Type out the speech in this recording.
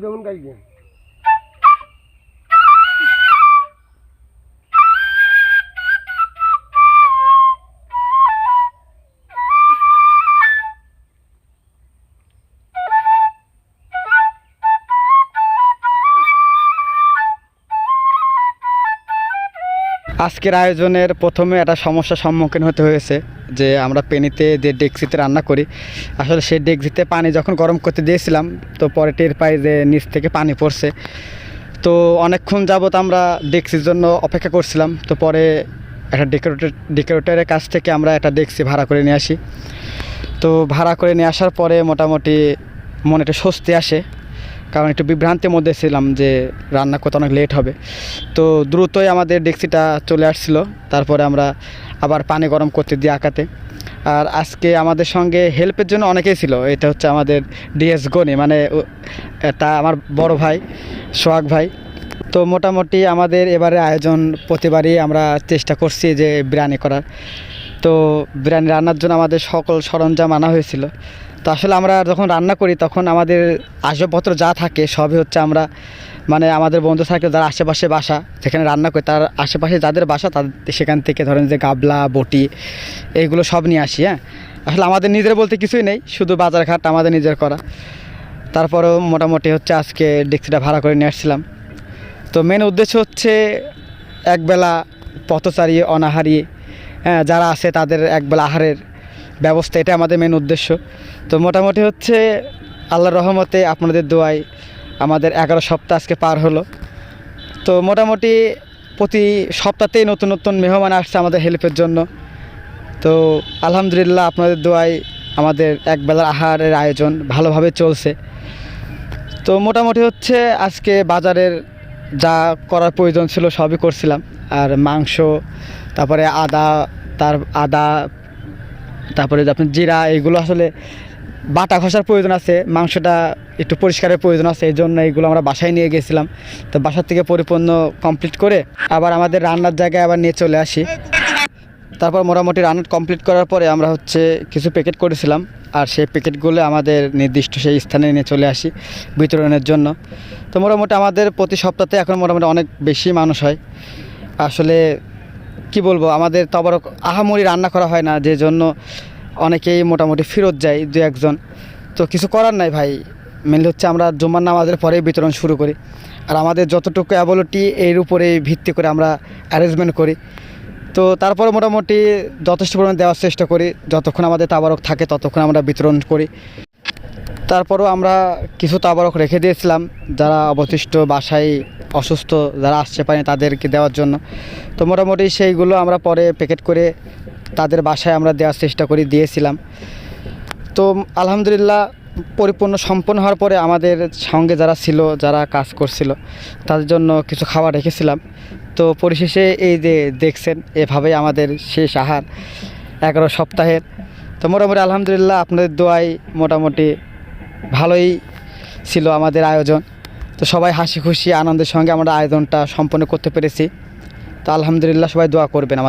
যেমন গাইছে আজকের আয়োজনের প্রথমে একটা সমস্যার সম্মুখীন হতে হয়েছে যে আমরা পেনিতে যে ডেকচিতে রান্না করি, আসলে সেই ডেকচিতে পানি যখন গরম করতে দিয়েছিলাম তো পরে টের পাই যে নিচ থেকে পানি পড়ছে। তো অনেকক্ষণ যাবত আমরা ডেকচির জন্য অপেক্ষা করছিলাম। তো পরে একটা ডেকোরেটরের কাছ থেকে আমরা একটা ডেকচি ভাড়া করে নিয়ে আসি। তো ভাড়া করে নিয়ে আসার পরে মোটামুটি মনে একটা স্বস্তি আসে, কারণ একটু বিভ্রান্তির মধ্যে ছিলাম যে রান্না করতে অনেক লেট হবে। তো দ্রুতই আমাদের ডেকচিটা চলে আসছিল, তারপরে আমরা আবার পানি গরম করতে দিই আঁকাতে। আর আজকে আমাদের সঙ্গে হেল্পের জন্য অনেকেই ছিল। এটা হচ্ছে আমাদের ডিএস গনি, মানে এটা আমার বড় ভাই সোহাগ ভাই। তো মোটামুটি আমাদের এবারে আয়োজন প্রতিবারই আমরা চেষ্টা করছি যে বিরিয়ানি করার। তো বিরিয়ানি রান্নার জন্য আমাদের সকল সরঞ্জাম আনা হয়েছিল। তো আসলে আমরা যখন রান্না করি তখন আমাদের আসবাবপত্র যা থাকে সবই হচ্ছে আমরা, মানে আমাদের বন্ধু থাকে যারা আশেপাশে বাসা যেখানে রান্না করি তার আশেপাশে যাদের বাসা তাদের সেখান থেকে ধরেন যে গাবলা বটি এইগুলো সব নিয়ে আসি। হ্যাঁ, আসলে আমাদের নিজের বলতে কিছুই নেই, শুধু বাজার ঘাট আমাদের নিজের করা। তারপরেও মোটামুটি হচ্ছে আজকে ডেকচিটা ভাড়া করে নিয়ে আসছিলাম। তো মেন উদ্দেশ্য হচ্ছে একবেলা পথচারী অনাহারী যারা আছে তাদের একবেলা আহারের ব্যবস্থা, এটা আমাদের মেন উদ্দেশ্য। তো মোটামুটি হচ্ছে আল্লাহর রহমতে আপনাদের দোয়ায় আমাদের 11 সপ্তাহ আজকে পার হলো। তো মোটামুটি প্রতি সপ্তাহতেই নতুন নতুন মেহমান আসছে আমাদের হেল্পের জন্য। তো আলহামদুলিল্লাহ আপনাদের দোয়ায় আমাদের একবেলার আহারের আয়োজন ভালোভাবে চলছে। তো মোটামুটি হচ্ছে আজকে বাজারের যা করার প্রয়োজন ছিল সবই করছিলাম। আর মাংস, তারপরে আদা, তারপরে যে আপনার জিরা, এইগুলো আসলে বাটা ঘষার প্রয়োজন আছে, মাংসটা একটু পরিষ্কারের প্রয়োজন আছে, এই জন্য এইগুলো আমরা বাসায় নিয়ে গেছিলাম। তো বাসার থেকে পরিপূর্ণ কমপ্লিট করে আবার আমাদের রান্নার জায়গায় আবার নিয়ে চলে আসি। তারপর মোটামুটি রান্না কমপ্লিট করার পরে আমরা হচ্ছে কিছু প্যাকেট করেছিলাম, আর সেই প্যাকেটগুলো আমাদের নির্দিষ্ট সেই স্থানে নিয়ে চলে আসি বিতরণের জন্য। তো মোটামুটি আমাদের প্রতি সপ্তাহে এখন মোটামুটি অনেক বেশি মানুষ হয়। আসলে কি বলবো, আমাদের তো আবার আহামরি রান্না করা হয় না, যে জন্য অনেকেই মোটামুটি ফেরত যায় দু একজন। তো কিছু করার নাই ভাই, মেনলি হচ্ছে আমরা জুম্মার নামাজের পরেই বিতরণ শুরু করি। আর আমাদের যতটুকু অ্যাবিলিটি এর উপরে ভিত্তি করে আমরা অ্যারেঞ্জমেন্ট করি। তো তারপরে মোটামুটি যথেষ্ট পরিমাণে দেওয়ার চেষ্টা করি, যতক্ষণ আমাদের তাবারক থাকে ততক্ষণ আমরা বিতরণ করি। তারপরেও আমরা কিছু তাবারক রেখে দিয়েছিলাম যারা অবশিষ্ট বাসায় অসুস্থ যারা আসতে পারেনি তাদেরকে দেওয়ার জন্য। তো মোটামুটি সেইগুলো আমরা পরে প্যাকেট করে তাদের বাসায় আমরা দেওয়ার চেষ্টা করি, দিয়েছিলাম। তো আলহামদুলিল্লাহ পরিপূর্ণ সম্পন্ন হওয়ার পরে আমাদের সঙ্গে যারা ছিল, যারা কাজ করছিল, তাদের জন্য কিছু খাবার রেখেছিলাম। তো পরিশেষে এই যে দেখছেন এভাবেই আমাদের শেষ আহার 11 সপ্তাহের। তো মোটামুটি আলহামদুলিল্লাহ আপনাদের দোয়ায় মোটামুটি ভালোই ছিল আমাদের আয়োজন। তো সবাই হাসি খুশি আনন্দের সঙ্গে আমরা আয়োজনটা সম্পন্ন করতে পেরেছি। তো আলহামদুলিল্লাহ সবাই দোয়া করবেন আমাদের।